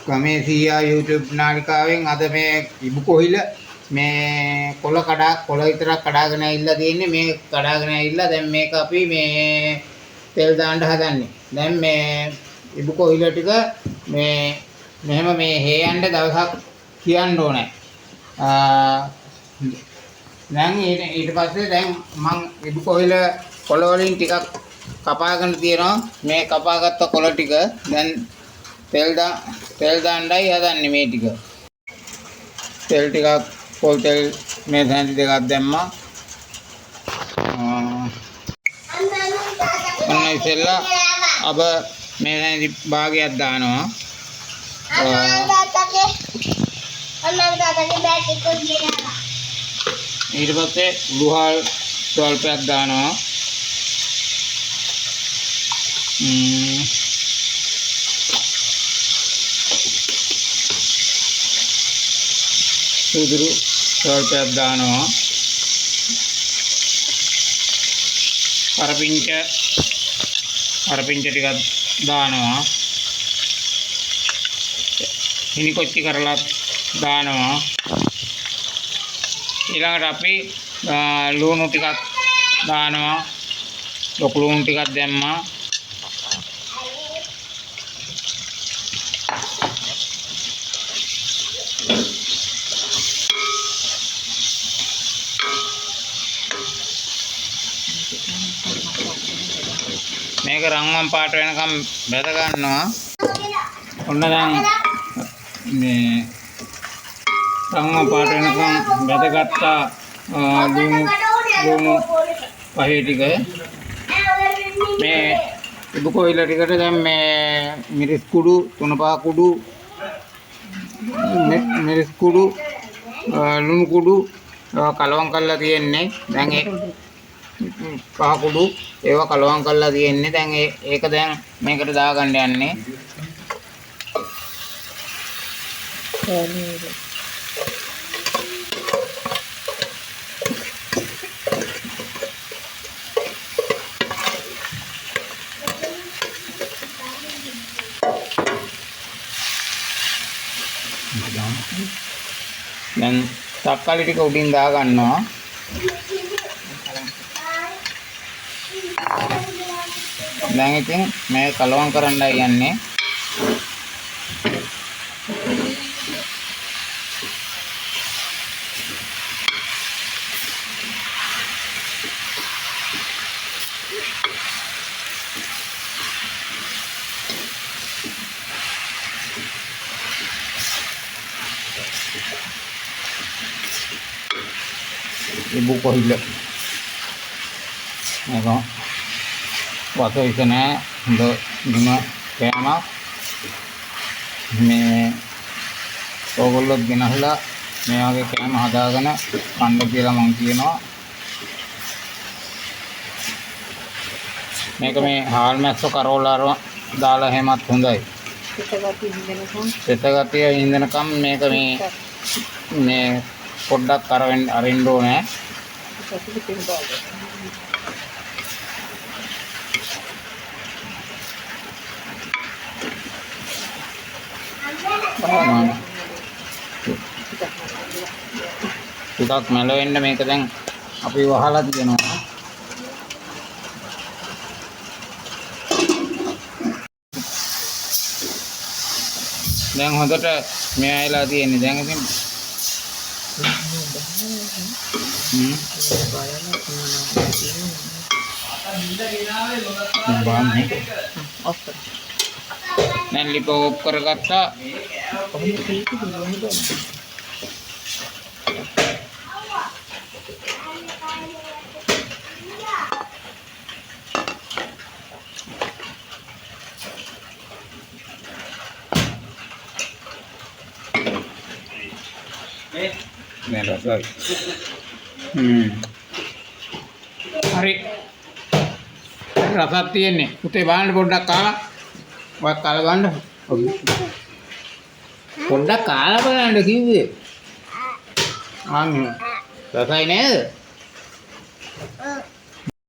ගමේ සීයා YouTube නාලිකාවෙන් අද මේ ඉබු කොහිල මේ කොළ විතරක් කඩාගෙන ඇවිල්ලා තියෙන්නේ. මේ කඩාගෙන ඇවිල්ලා දැන් මේක අපි මේ තෙල් දාන්න හදන්නේ. දැන් මේ ඉබු කොහිල ටික මේ මෙහෙම මේ හේයන්න දවසක් කියන්න ඕනේ. දැන් ඊට පස්සේ දැන් මම ඉබු කොහිල කොළ වලින් ටිකක් කපාගෙන තියෙනවා. මේ කපාගත්ත කොළ ටික දැන් තෙල් දාන්නයි හදන්නේ. මේ ටික තෙල් ටිකක් පොල් තෙල් මේ සැන්ටි දෙකක් දැම්මා. ඔන්න ඉතින්ලා අප මේ සැන්ටි භාගයක් දානවා. ඊට පස්සේ ලුහල් ස්වල්පයක් දානවා. සුදුරු ස්වල්පයක් දානවා. අරපිංච ටිකක් දානවා. හිනි කොච්චි කරලා දානවා. ඊළඟට අපි ලුණු ටිකක් දානවා. ලොකු ලුණු ටිකක් දැම්මා. මේක රන්වන් පාට වෙනකම් බැද ගන්නවා. ඔන්න දැන් මේ රන්වන් පාට වෙනකම් බැදගත්ත ලුණු පහේ ටික මේ ඉබු කොහිල ටිකට දැන් මේ මිරිස් කුඩු තුනපහ කුඩු මිරිස් කුඩු ලුණු කුඩු කලවම් කරලා තියෙන්නේ. දැන් ඒ පහ කුඩු ඒවා කලවම් කරලා තියෙන්නේ. දැන් ඒක දැන් මේකට දාගන්න යන්නේ. දැන් තක්කාලි ටික උඩින් දා ගන්නවා. දැන් ඉතින් මේ කලවම් කරන්නයි යන්නේ. Ibu kohiල මේක වස විස නැහැ. හොඳ ගුණ කෑමක්. මේ ඕගොල්ලොත් ගෙනහලා මේ වගේ කෑම හදාගෙන කන්න කියලා මම කියනවා. මේක මේ හාල් මැස්ස කරෝලාර දාලා හැමත් හොඳයි. සෙතගතිය ඉඳනකම් මේක මේ පොඩ්ඩක් අරින්න ඕනේ. ටිකක් මැල වෙන්න මේක දැන් අපි වහලා තියෙනවා. දැන් හොඳට මේ ඇයලා තියෙන්නේ. දැන් ඉතින් දැන් ලිප ඕප් කරගත්තා. නේ රසයි. හරි රසක් තියෙන්නේ. පුතේ බලන්න පොඩ්ඩක් කාලා. ඔය කාලා ගන්න. පොඩ්ඩක් කාලා බලන්න කිව්වේ. අන්න රසයි නේද?